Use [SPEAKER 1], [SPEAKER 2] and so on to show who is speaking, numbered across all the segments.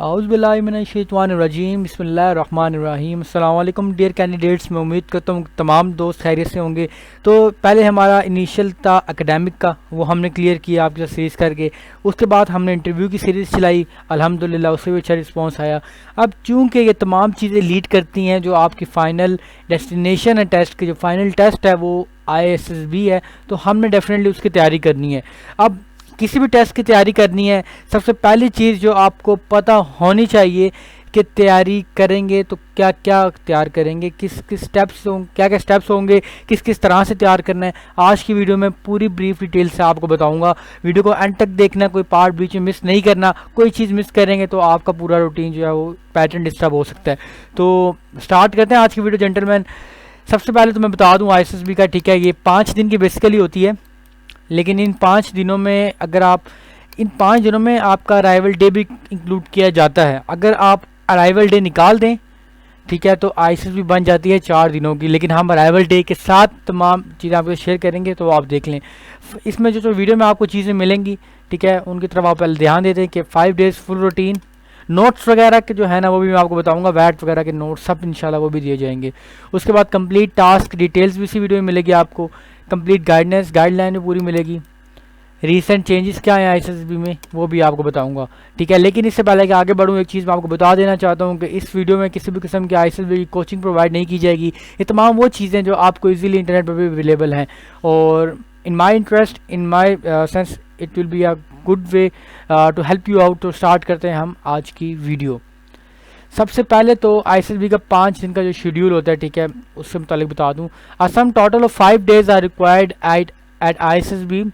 [SPEAKER 1] औज़ुबिल्लाहिमिनश्शैतानिर्रजीम बिस्मिल्लाहिर्रहमानिर्रहीम। अस्सलाम वालेकुम डियर कैंडिडेट्स, मैं उम्मीद करता हूँ तमाम दोस्त खैरियत से होंगे। तो पहले हमारा इनिशियल था एकेडमिक का, वो हमने क्लियर किया आपके साथ सीरीज़ करके। उसके बाद हमने इंटरव्यू की सीरीज़ चलाई, अल्हम्दुलिल्लाह उससे भी अच्छा रिस्पॉन्स आया। अब चूँकि ये तमाम चीज़ें लीड करती हैं जो आपकी फ़ाइनल डेस्टिनेशन है, टेस्ट की जो फ़ाइनल टेस्ट है वो ISSB है, तो हमने डेफिनेटली उसकी तैयारी करनी है। अब किसी भी टेस्ट की तैयारी करनी है, सबसे पहली चीज़ जो आपको पता होनी चाहिए कि तैयारी करेंगे तो क्या क्या तैयार करेंगे, किस किस स्टेप्स क्या क्या स्टेप्स होंगे, किस किस तरह से तैयार करना है। आज की वीडियो में पूरी ब्रीफ डिटेल से आपको बताऊंगा। वीडियो को एंड तक देखना, कोई पार्ट बीच में मिस नहीं करना। कोई चीज़ मिस करेंगे तो आपका पूरा रूटीन जो है वो पैटर्न डिस्टर्ब हो सकता है। तो स्टार्ट करते हैं आज की वीडियो जेंटलमैन। सबसे पहले तो मैं बता दूँ ISSB का, ठीक है, ये 5 दिन की बेसिकली होती है। लेकिन इन 5 दिनों में अगर आप इन 5 दिनों में आपका अराइवल डे भी इंक्लूड किया जाता है। अगर आप अराइवल डे निकाल दें, ठीक है, तो ISSB बन जाती है 4 दिनों की। लेकिन हम अराइवल डे के साथ तमाम चीज़ें आपको शेयर करेंगे, तो आप देख लें। इसमें जो वीडियो में आपको चीज़ें मिलेंगी, ठीक है, उनकी तरफ आप पहले ध्यान देते हैं कि 5 डेज़ फुल रूटीन, नोट्स वगैरह के जो है ना वो भी मैं आपको बताऊंगा, वैट वगैरह के नोट्स सब इंशाल्लाह वो भी दिए जाएंगे। उसके बाद कंप्लीट टास्क डिटेल्स भी इसी वीडियो में मिलेगी आपको। कंप्लीट गाइडलाइन भी पूरी मिलेगी। रीसेंट चेंजेस क्या है ISSB में वो भी आपको बताऊंगा, ठीक है। लेकिन इससे पहले कि आगे बढ़ूँ, एक चीज़ मैं आपको बता देना चाहता हूँ कि इस वीडियो में किसी भी किस्म की ISSB की कोचिंग प्रोवाइड नहीं की जाएगी। ये तमाम वो चीज़ें जो आपको इजीली इंटरनेट पर भी अवेलेबल हैं, और in my interest, in my sense, it will be a good way to help you out. तो स्टार्ट करते हैं हम आज की वीडियो। सबसे पहले तो ISSB का 5 दिन का जो शेड्यूल होता है, ठीक है, उससे मुतालिक बता दूँ। Sum total of 5 days are required at ISSB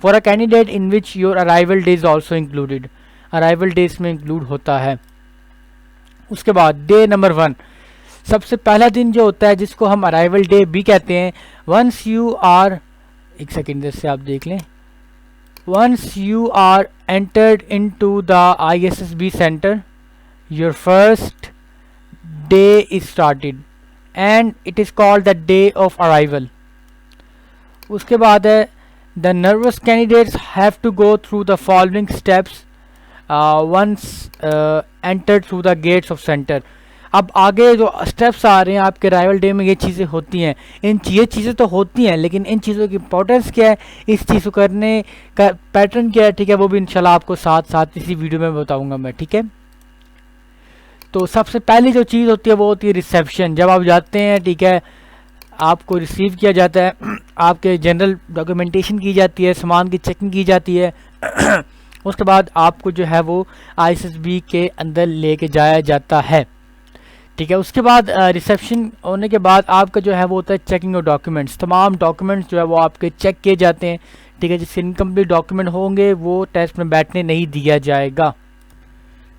[SPEAKER 1] for a candidate in which your arrival days also included. Arrival days में इंक्लूड होता है। उसके बाद डे नंबर 1, सबसे पहला दिन जो होता है जिसको हम अराइवल डे भी कहते हैं। वंस यू आर, एक सेकेंड से आप देख लें, once you are entered into the ISSB centre, your first day is started and it is called the day of arrival. उसके बाद है the nervous candidates have to go through the following steps once entered through the gates of center. अब आगे जो steps आ रहे हैं आपके arrival day में, ये चीज़ें होती हैं। ये चीज़ें तो होती हैं, लेकिन इन चीज़ों की इंपॉर्टेंस क्या है, इस चीज़ को करने का पैटर्न क्या है, ठीक है, वो भी इंशाल्लाह आपको साथ साथ इसी वीडियो में बताऊंगा मैं, ठीक है। तो सबसे पहली जो चीज़ होती है वो होती है रिसेप्शन। जब आप जाते हैं, ठीक है, आपको रिसीव किया जाता है, आपके जनरल डॉक्यूमेंटेशन की जाती है, सामान की चेकिंग की जाती है। उसके बाद आपको जो है वो ISSB के अंदर लेके जाया जाता है, ठीक है। उसके बाद रिसेप्शन होने के बाद आपका जो है वो होता है चेकिंग ऑफ डॉक्यूमेंट्स। तमाम डॉक्यूमेंट्स जो है वो आपके चेक किए जाते हैं, ठीक है। जिससे इनकम्प्लीट डॉक्यूमेंट होंगे वो टेस्ट में बैठने नहीं दिया जाएगा।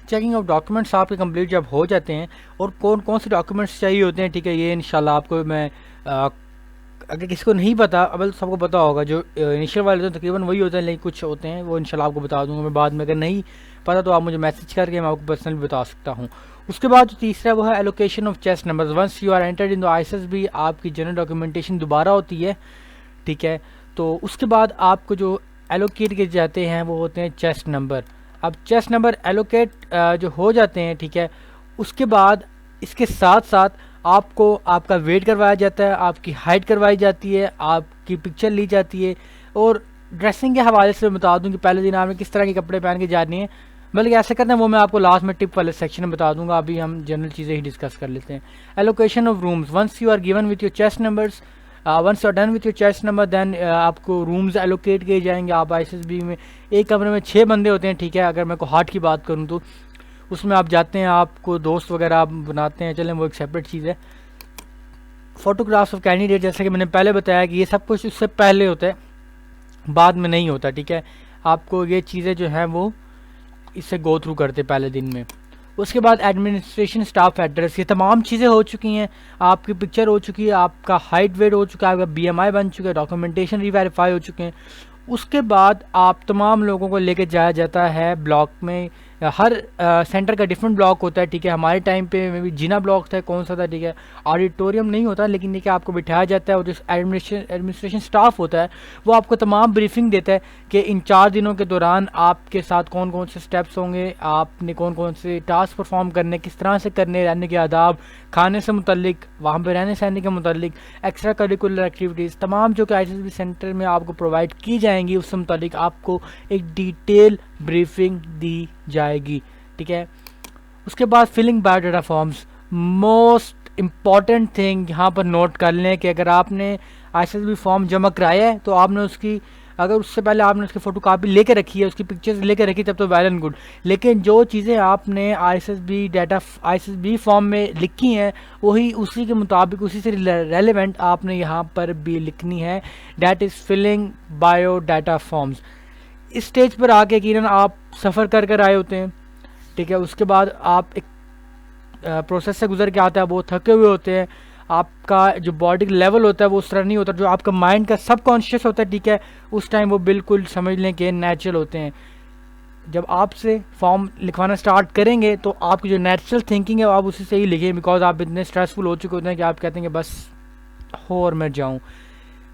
[SPEAKER 1] चेकिंग ऑफ डॉक्यूमेंट्स आपके कंप्लीट जब हो जाते हैं, और कौन कौन से डॉक्यूमेंट्स चाहिए होते हैं, ठीक है, ये इंशाल्लाह आपको मैं अगर किसी को नहीं पता, अब तो सबको पता होगा। जो इनिशियल वाले होते हैं तकरीबन वही होते हैं, लेकिन कुछ होते हैं वो इंशाल्लाह आपको बता दूंगा मैं बाद में। अगर नहीं पता तो आप मुझे मैसेज करके मैं आपको पर्सनली बता सकता हूँ। उसके बाद जो तीसरा वो है allocation of chest numbers. Once you are entered in the ISSB, आपकी जनरल डॉक्यूमेंटेशन दोबारा होती है, ठीक है। तो उसके बाद आपको जो एलोकेट किए जाते हैं वो होते हैं चेस्ट नंबर। अब चेस्ट नंबर एलोकेट जो हो जाते हैं, ठीक है, उसके बाद इसके साथ साथ आपको आपका वेट करवाया जाता है, आपकी हाइट करवाई जाती है, आपकी पिक्चर ली जाती है। और ड्रेसिंग के हवाले से बता दूं कि पहले दिन आपने किस तरह के कपड़े पहन के जाने हैं, बल्कि ऐसे करना है वो मैं आपको लास्ट में टिप वाले सेक्शन में बता दूंगा। अभी हम जनरल चीज़ें ही डिस्कस कर लेते हैं। Allocation of rooms. Once you are given with your chest numbers, once you are done with your chest number, then आपको रूम्स एलोकेट किए जाएंगे। आप ISSB में एक कमरे में 6 बंदे होते हैं, ठीक है। अगर मैं कोहार्ट की बात करूं तो उसमें आप जाते हैं, आपको दोस्त वगैरह आप बनाते हैं, चलें वो एक सेपरेट चीज़ है। फ़ोटोग्राफ्स ऑफ कैंडिडेट, जैसे कि मैंने पहले बताया कि ये सब कुछ उससे पहले होता है, बाद में नहीं होता, ठीक है। आपको ये चीज़ें जो हैं वो इससे गो थ्रू करते पहले दिन में। उसके बाद एडमिनिस्ट्रेशन स्टाफ एड्रेस, ये तमाम चीज़ें हो चुकी हैं। आपकी पिक्चर हो चुकी है, आपका हाइट वेट हो चुका है, आपका BMI बन चुका है, डॉक्यूमेंटेशन रीवेरीफाई हो चुके हैं। उसके बाद आप तमाम लोगों को लेके जाया जाता है ब्लॉक में, हर सेंटर का डिफरेंट ब्लॉक होता है, ठीक है। हमारे टाइम पे मे बी जिना ब्लॉक था, कौन सा था, ठीक है। ऑडिटोरियम नहीं होता, लेकिन देखिए आपको बिठाया जाता है और जो एडमिनिस्ट्रेशन स्टाफ होता है वो आपको तमाम ब्रीफिंग देता है कि इन 4 दिनों के दौरान आपके साथ कौन कौन से स्टेप्स होंगे, आपने कौन कौन से टास्क परफॉर्म करने, किस तरह से करने, रहने के आदाब, खाने से मुतल्लिक, वहाँ पे रहने सहने के मुतल्लिक, एक्स्ट्रा करिकुलर एक्टिविटीज़ तमाम जो कि ISSB सेंटर में आपको प्रोवाइड की जाएंगी, उससे मुतल्लिक आपको एक डिटेल ब्रीफिंग दी जाएगी, ठीक है। उसके बाद filling biodata forms, most important thing यहाँ पर नोट कर लें कि अगर आपने ISSB फॉर्म जमा कराया है तो आपने उसकी, अगर उससे पहले आपने उसकी फ़ोटो कापी लेके रखी है, उसकी पिक्चर्स लेके रखी, तब तो वेल एंड गुड। लेकिन जो चीज़ें आपने ISSB फॉर्म में लिखी हैं वही उसी के मुताबिक, उसी से रेलेवेंट आपने यहाँ पर भी लिखनी है। That is filling biodata forms. इस स्टेज पर आके यकीनन आप सफ़र कर कर आए होते हैं, ठीक है। उसके बाद आप एक प्रोसेस से गुजर के आते हैं, वो थके हुए होते हैं, आपका जो बॉडी लेवल होता है वो उस तरह नहीं होता, जो आपका माइंड का सबकॉन्शियस होता है, ठीक है, उस टाइम वो बिल्कुल समझ लें कि नेचुरल होते हैं। जब आपसे फॉर्म लिखवाना स्टार्ट करेंगे तो आपकी जो नेचुरल थिंकिंग है आप उसी से ही लिखें, बिकॉज आप इतने स्ट्रेसफुल हो चुके होते हैं कि आप कहते हैं कि बस हो और मैं जाऊँ।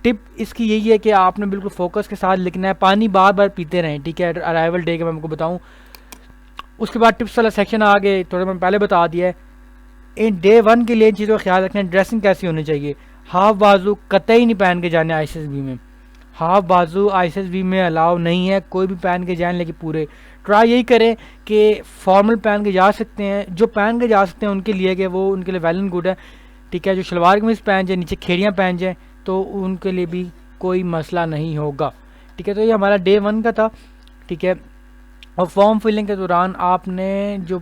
[SPEAKER 1] टिप इसकी यही है कि आपने बिल्कुल फोकस के साथ लिखना है, पानी बार बार पीते रहें, ठीक है। अराइवल डे का मैं आपको बताऊँ। उसके बाद टिप्स वाला सेक्शन आ गए, थोड़ा मैं पहले बता दिया है। इन डे 1 के लिए इन चीज़ों का ख्याल रखना है। ड्रेसिंग कैसी होनी चाहिए, हाफ बाजू कतई नहीं पहन के जाने ISSB में, हाफ बाजू ISSB में अलाउ नहीं है, कोई भी पहन के जाए, लेकिन पूरे ट्राई यही करें कि फॉर्मल पहन के जा सकते हैं, जो पहन के जा सकते हैं उनके लिए कि वो उनके लिए वेल एंड गुड है, ठीक है। जो शलवार कमीज़ पहन जाए, नीचे खेड़ियाँ पहन जाएँ तो उनके लिए भी कोई मसला नहीं होगा, ठीक है। तो ये हमारा डे 1 का था, ठीक है। और फॉर्म फिलिंग के दौरान आपने जो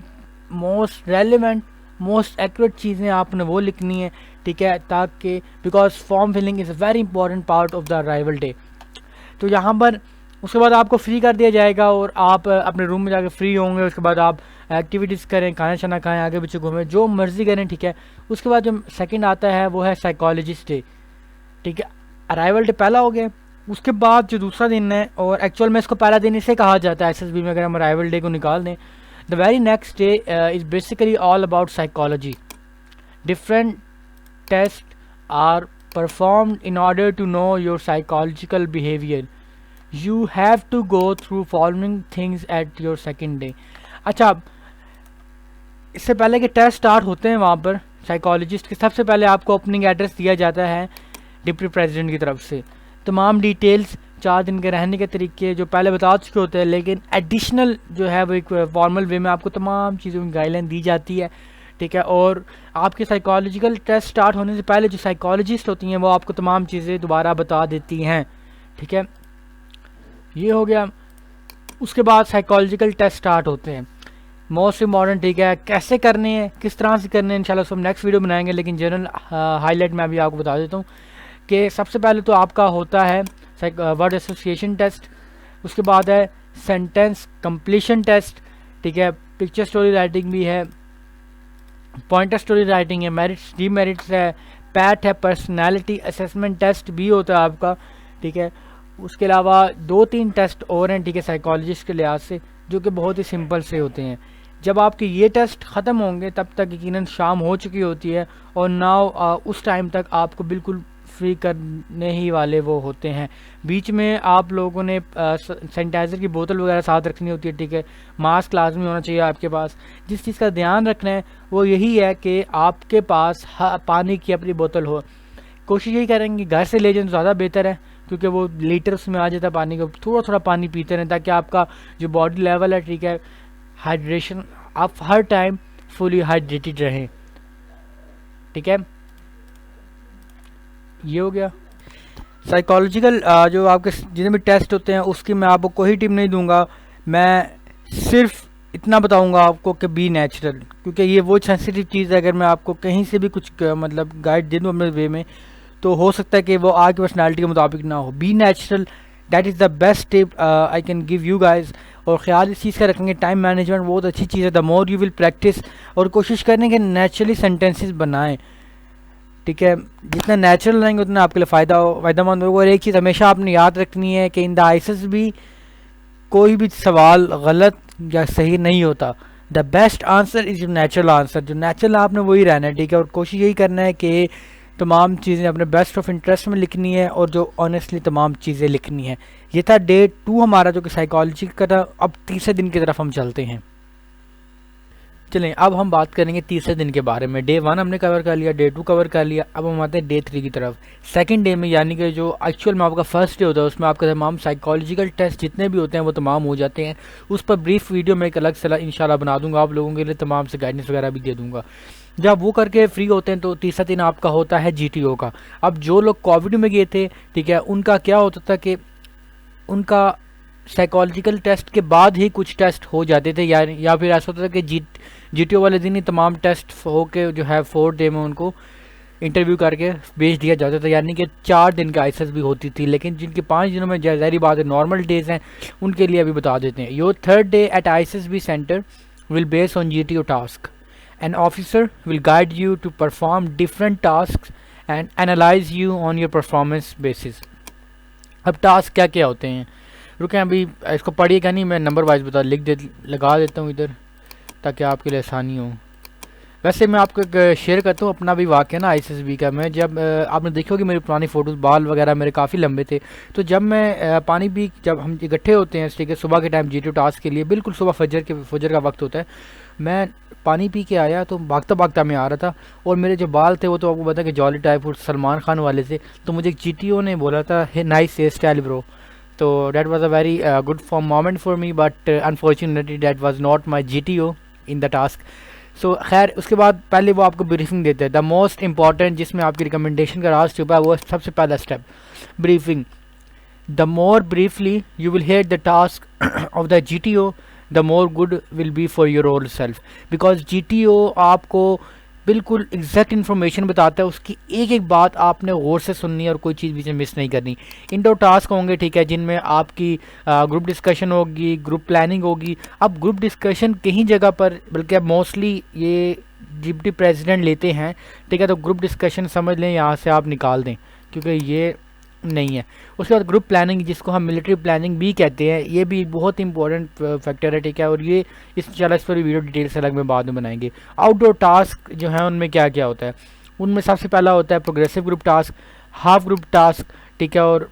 [SPEAKER 1] मोस्ट रेलिवेंट, मोस्ट एक्यूरेट चीज़ें आपने वो लिखनी है, ठीक है, ताकि because form filling is a very important part of the arrival day. तो यहाँ पर उसके बाद आपको फ्री कर दिया जाएगा और आप अपने रूम में जाकर फ्री होंगे। उसके बाद आप एक्टिविटीज़ करें, खाना शाना खाएं, आगे पीछे घूमें, जो मर्ज़ी करें, ठीक है। उसके बाद जो सेकंड आता है वो है साइकोलॉजिस्ट डे, ठीक है। अराइवल डे पहला हो गया। उसके बाद जो दूसरा दिन है, और एक्चुअल में इसको पहला दिन इसे कहा जाता है ISSB में, अगर हम अराइवल डे को निकाल दें, the very next day is basically all about psychology. Different test are performed in order to know your psychological behaviour. You have to go through following things at your second day. अच्छा, इससे पहले कि test start होते हैं वहाँ पर psychologist के, सबसे पहले आपको ओपनिंग एड्रेस दिया जाता है डिप्टी प्रेसिडेंट की तरफ से। तमाम डिटेल्स, 4 दिन के रहने के तरीके जो पहले बता चुके होते हैं, लेकिन एडिशनल जो है वो एक फॉर्मल वे में आपको तमाम चीज़ों की गाइडलाइन दी जाती है, ठीक है। और आपके साइकोलॉजिकल टेस्ट स्टार्ट होने से पहले जो साइकोलॉजिस्ट होती हैं वो आपको तमाम चीज़ें दोबारा बता देती हैं, ठीक है। ये हो गया। उसके बाद साइकोलॉजिकल टेस्ट स्टार्ट होते हैं, मोस्ट इम्पॉर्टेंट, ठीक है। कैसे करने हैं, किस तरह से करने हैं, इंशाल्लाह हम नेक्स्ट वीडियो बनाएंगे, लेकिन जनरल हाईलाइट मैं अभी आपको बता देता हूँ कि सबसे पहले तो आपका होता है वर्ड एसोसिएशन टेस्ट। उसके बाद है सेंटेंस कंप्लीशन टेस्ट, ठीक है। पिक्चर स्टोरी राइटिंग भी है, पॉइंटर स्टोरी राइटिंग है, मेरिट्स डीमेरिट्स है, पैट है, पर्सनालिटी असेसमेंट टेस्ट भी होता है आपका, ठीक है। उसके अलावा 2-3 टेस्ट और हैं, ठीक है, साइकोलॉजिस्ट के लिहाज से, जो कि बहुत ही सिंपल से होते हैं। जब आपके ये टेस्ट ख़त्म होंगे तब तक यकीनन शाम हो चुकी होती है, और नाउ उस टाइम तक आपको बिल्कुल फ्री करने ही वाले वो होते हैं। बीच में आप लोगों ने सैनिटाइज़र की बोतल वगैरह साथ रखनी होती है, ठीक है। मास्क लाजमी होना चाहिए आपके पास। जिस चीज़ का ध्यान रखना है वो यही है कि आपके पास पानी की अपनी बोतल हो। कोशिश यही करेंगे घर से ले जाएं तो ज़्यादा बेहतर है, क्योंकि वो लीटर्स में आ जाता है पानी का। थोड़ा थोड़ा पानी पीते रहें ताकि आपका जो बॉडी लेवल है, ठीक है, हाइड्रेशन, आप हर टाइम फुली हाइड्रेटेड रहें, ठीक है। ये हो गया साइकोलॉजिकल। जो आपके जितने भी टेस्ट होते हैं उसकी मैं आपको कोई टिप नहीं दूंगा, मैं सिर्फ इतना बताऊंगा आपको कि बी नेचुरल, क्योंकि ये वो सेंसिटिव चीज़ है। अगर मैं आपको कहीं से भी कुछ मतलब गाइड दे दूँ अपने वे में, तो हो सकता है कि वो आपकी पर्सनालिटी के मुताबिक ना हो। Be natural, that is the best tip I can give you guys. और ख्याल इस चीज़ का रखेंगे, टाइम मैनेजमेंट बहुत अच्छी चीज़ है। The more you will practice, और कोशिश करें कि नेचुरली सेंटेंसेस बनाएं, ठीक है। जितना नेचुरल रहेंगे उतना आपके लिए फ़ायदेमंद होगा। और एक चीज़ हमेशा आपने याद रखनी है कि इन द ISSB कोई भी सवाल गलत या सही नहीं होता। The best answer is your natural answer, जो नेचुरल आपने वही रहना है, ठीक है। और कोशिश यही करना है कि तमाम चीज़ें अपने बेस्ट ऑफ इंटरेस्ट में लिखनी है और जो ऑनेस्टली तमाम चीज़ें लिखनी है। ये था डे 2 हमारा, जो कि साइकोलॉजी का था। अब तीसरे दिन की तरफ हम चलते हैं। चलें, अब हम बात करेंगे तीसरे दिन के बारे में। डे 1 हमने कवर कर लिया, डे 2 कवर कर लिया, अब हम आते हैं डे 3 की तरफ। सेकंड डे में, यानी कि जो एक्चुअल में आपका फर्स्ट डे होता है, उसमें आपका तमाम साइकोलॉजिकल टेस्ट जितने भी होते हैं वो तमाम हो जाते हैं। उस पर ब्रीफ वीडियो मैं एक अलग से इंशाल्लाह बना दूंगा आप लोगों के लिए, तमाम से गाइडेंस वगैरह भी दे दूंगा। जब वो करके फ्री होते हैं तो तीसरा दिन आपका होता है GTO का। अब जो लोग कोविड में गए थे, ठीक है, उनका क्या होता था कि उनका साइकोलॉजिकल टेस्ट के बाद ही कुछ टेस्ट हो जाते थे, या फिर ऐसा होता था कि GTO वाले दिन ही तमाम टेस्ट हो के जो है 4th डे में उनको इंटरव्यू करके भेज दिया जाता था, यानी कि 4 दिन का ICS भी होती थी। लेकिन जिनके 5 दिनों में ज़ाहिर बात है नॉर्मल डेज हैं, उनके लिए अभी बता देते हैं। Your third day at ICSB centre will base on GTO task. An officer will guide you to perform different tasks and analyze you on your performance basis। अब टास्क क्या क्या होते हैं, रुकें अभी इसको पढ़िएगा नहीं, मैं नंबर वाइज लगा देता हूँ इधर ताकि आपके लिए आसानी हो। वैसे मैं आपको एक शेयर करता हूँ अपना भी वाक़या ना ICSB का। मैं जब आपने देखा कि मेरी पुरानी फ़ोटोज़, बाल वगैरह मेरे काफ़ी लंबे थे, तो जब मैं पानी पी, जब हम इकट्ठे होते हैं, ठीक है, सुबह के टाइम GTO टास्क के लिए, बिल्कुल सुबह फजर का वक्त होता है, मैं पानी पी के आया तो भागता भागता मैं आ रहा था, और मेरे जो बाल थे वो तो आपको पता कि जॉली टाइप और सलमान खान वाले थे। तो मुझे GTO ने बोला था, hey nice hair style bro. तो that was a very good form moment for me, but unfortunately that was not my GTO in the task. So खैर, उसके बाद पहले वो आपको ब्रीफिंग देते हैं, द मोस्ट इंपॉर्टेंट, जिसमें आपकी रिकमेंडेशन का राज छुपा है, वो सबसे पहला step briefing. The more briefly you will here the task of the GTO, the more good will be for your own self. Because GTO आपको बिल्कुल एग्जैक्ट इन्फॉर्मेशन बताता है, उसकी एक एक बात आपने गौर से सुननी है और कोई चीज़ बीच में मिस नहीं करनी। इंडोर टास्क होंगे, ठीक है, जिनमें आपकी ग्रुप डिस्कशन होगी, ग्रुप प्लानिंग होगी। अब ग्रुप डिस्कशन कहीं जगह पर, बल्कि अब मोस्टली ये डिप्टी प्रेसिडेंट लेते हैं, ठीक है, तो ग्रुप डिस्कशन समझ लें यहाँ से आप निकाल दें, क्योंकि ये नहीं है। उसके बाद ग्रुप प्लानिंग, जिसको हम मिलिट्री प्लानिंग भी कहते हैं, ये भी बहुत इंपॉर्टेंट फैक्टर है, ठीक है। और ये इस पर वीडियो डिटेल से अलग में बाद में बनाएंगे। आउटडोर टास्क जो है उनमें क्या क्या होता है, उनमें सबसे पहला होता है progressive group task, half group task, ठीक है। और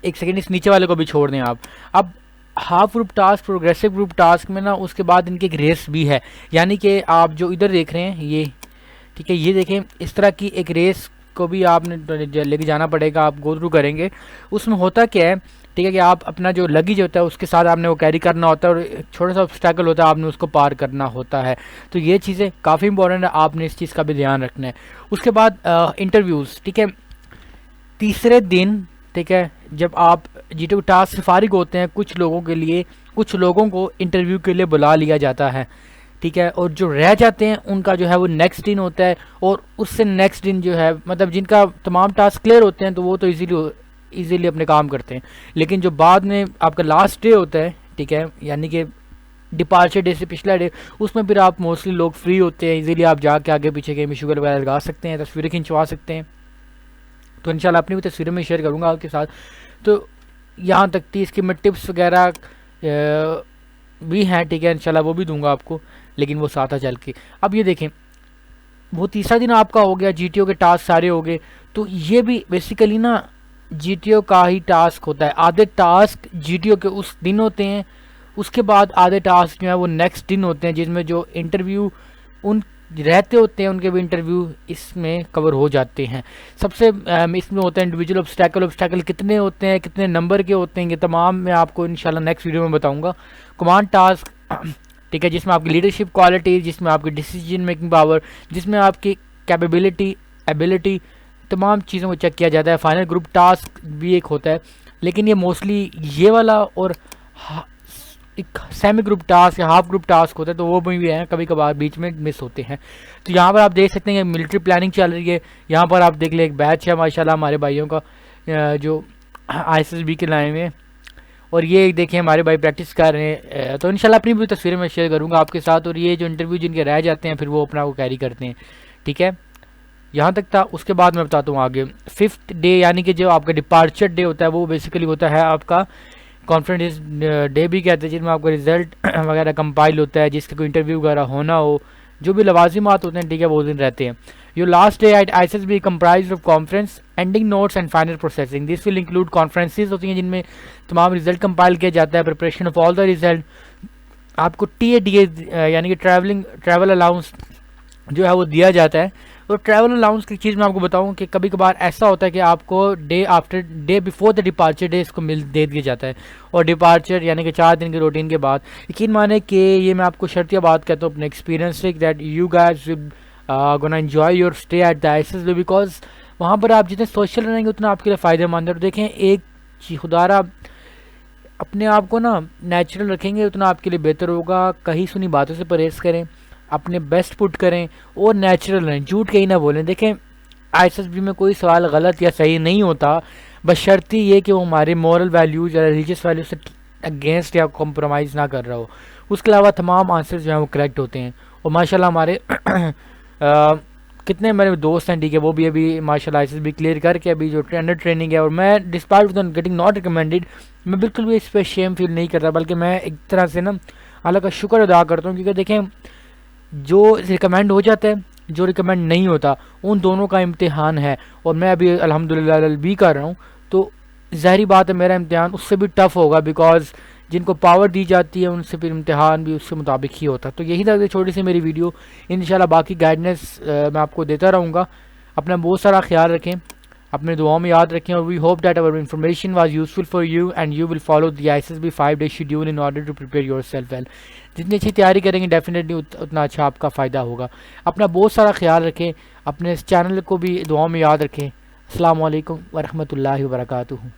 [SPEAKER 1] एक सेकेंड, इस नीचे वाले को भी छोड़ दें आप। अब half group task, progressive group task में ना, उसके बाद इनकी एक रेस भी है, यानी कि आप जो इधर देख रहे हैं ये, ठीक है, ये देखें, इस तरह की एक रेस को भी आपने लेके जाना पड़ेगा, आप गो थ्रू करेंगे। उसमें होता क्या है, ठीक है, कि आप अपना जो लगेज होता है उसके साथ आपने वो कैरी करना होता है, और एक छोटा सा ऑब्स्टैकल होता है, आपने उसको पार करना होता है। तो ये चीज़ें काफ़ी इंपॉर्टेंट है, आपने इस चीज़ का भी ध्यान रखना है। उसके बाद इंटरव्यूज़, ठीक है, तीसरे दिन, ठीक है, जब आप GTO टास्क से फारिग होते हैं, कुछ लोगों को इंटरव्यू के लिए बुला लिया जाता है, ठीक है। और जो रह जाते हैं उनका जो है वो नेक्स्ट दिन होता है, और उससे नेक्स्ट दिन जो है, मतलब जिनका तमाम टास्क क्लियर होते हैं तो वो तो इजीली अपने काम करते हैं। लेकिन जो बाद में आपका लास्ट डे होता है, ठीक है, यानी कि डिपार्चर डे से पिछला डे, उसमें फिर आप मोस्टली लोग फ्री होते हैं, इजीली आप जाके आगे पीछे के शुगर वगैरह लगा सकते हैं, तस्वीरें खिंचवा सकते हैं। तो इंशाल्लाह अपनी भी तस्वीरें में शेयर करूँगा आपके साथ। तो यहाँ तक थी, इसकी मैं टिप्स वगैरह भी हैं, ठीक है, इंशाल्लाह वो भी दूंगा आपको, लेकिन वो साथ चल के। अब ये देखें, वो तीसरा दिन आपका हो गया, GTO के टास्क सारे हो गए। तो ये भी बेसिकली ना GTO का ही टास्क होता है। आधे टास्क GTO के उस दिन होते हैं, उसके बाद आधे टास्क जो है वो नेक्स्ट दिन होते हैं, जिसमें जो इंटरव्यू उन रहते होते हैं उनके भी इंटरव्यू इसमें कवर हो जाते हैं। सबसे इसमें होता है इंडिविजुअल ऑब्स्टैकल कितने होते हैं, कितने नंबर के होते हैं, ये तमाम मैं आपको इंशाल्लाह नेक्स्ट वीडियो में बताऊंगा। कमांड टास्क, ठीक है, जिसमें आपकी लीडरशिप क्वालिटी, जिसमें आपकी डिसीजन मेकिंग पावर, जिसमें आपकी कैपेबिलिटी, एबिलिटी, तमाम चीज़ों को चेक किया जाता है। फाइनल ग्रुप टास्क भी एक होता है, लेकिन ये मोस्टली ये वाला और एक सेमी ग्रुप टास्क या हाफ ग्रुप टास्क होता है, तो वो भी हैं, कभी कभार बीच में मिस होते हैं। तो यहाँ पर आप देख सकते हैं मिलिट्री प्लानिंग चल रही है। यहाँ पर आप देख लें, एक बैच है माशाल्लाह हमारे भाइयों का जो ICSB के लाए हुए, और ये देखें हमारे भाई प्रैक्टिस कर रहे हैं। तो इंशाल्लाह अपनी भी तस्वीरें मैं शेयर करूँगा आपके साथ। और ये जो इंटरव्यू जिनके रह जाते हैं, फिर वो अपना वो कैरी करते हैं, ठीक है, यहाँ तक था। उसके बाद मैं बताता हूँ आगे। 5th डे यानी कि जो आपका डिपार्चर डे होता है, वो बेसिकली होता है आपका कॉन्फ्रेंस डे भी कहते हैं, जिनमें आपका रिजल्ट वगैरह कंपाइल होता है, जिसका कोई इंटरव्यू वगैरह होना हो, जो भी लवाजिमात होते हैं, ठीक है, वो दिन रहते हैं। Your last day at ISSB comprised of conference, ending notes and final processing. This will include conferences होती हैं जिनमें तमाम रिजल्ट कंपाइल किया जाता है, preparation of all the result, आपको TADA यानी कि ट्रैवल अलाउंस जो है वो दिया जाता है। तो ट्रैवल अलाउंस की चीज़ मैं आपको बताऊं कि कभी कभार ऐसा होता है कि आपको day before the departure day इसको दे दिया जाता है, और डिपार्चर यानी कि 4 दिन की रूटीन के बाद। यकीन माने कि ये मैं आपको शर्तिया बात कहता हूँ अपने एक्सपीरियंस से, that you guys gonna enjoy your stay at the ISSB, because वहाँ पर आप जितने सोशल रहेंगे उतना आपके लिए फ़ायदेमंद है। और देखें, एक खुदारा अपने आप को ना नेचुरल रखेंगे उतना आपके लिए बेहतर होगा। कहीं सुनी बातों से परहेज़ करें, अपने बेस्ट पुट करें और नेचुरल रहें, झूठ कहीं ना बोलें। देखें, ISSB में कोई सवाल गलत या सही नहीं होता, बशर्ती ये कि वो हमारे मॉरल वैल्यूज़ या रिलीजियस वैल्यूज से अगेंस्ट या कॉम्प्रोमाइज़ ना कर रहा हो। उसके अलावा तमाम आंसर जो हैं वो करेक्ट होते हैं। और माशाल्लाह हमारे कितने मेरे दोस्त हैं, ठीक है, वो भी अभी माशाल्लाह ISSB क्लियर करके अभी जो अंडर ट्रेनिंग है, और मैं despite of getting not recommended, मैं बिल्कुल भी इस पर शेम फील नहीं करता, बल्कि मैं एक तरह से ना अल्लाह का शुक्र अदा करता हूँ। क्योंकि देखें, जो रिकमेंड हो जाता है, जो रिकमेंड नहीं होता, उन दोनों का इम्तिहान है। और मैं अभी अल्हम्दुलिल्लाह LLB कर रहा हूँ, तो ज़ाहिर बात है मेरा इम्तिहान उससे भी टफ़ होगा, बिकॉज जिनको पावर दी जाती है उनसे फिर इम्तिहान भी उसके मुताबिक ही होता है। तो यही था छोटी सी मेरी वीडियो। इंशाल्लाह बाकी गाइडेंस मैं आपको देता रहूँगा। अपना बहुत सारा ख्याल रखें, अपने दुआओं में याद रखें, और we hope that our information was useful for you and you will follow the ISSB 5-day schedule in order to prepare yourself well. जितनी अच्छी तैयारी करेंगे डेफिनेटली उतना अच्छा आपका फ़ायदा होगा। अपना बहुत सारा ख्याल रखें, अपने इस चैनल को भी दुआओं में याद रखें। अस्सलाम वालेकुम वरहमतुल्लाहि वबरकातुहू।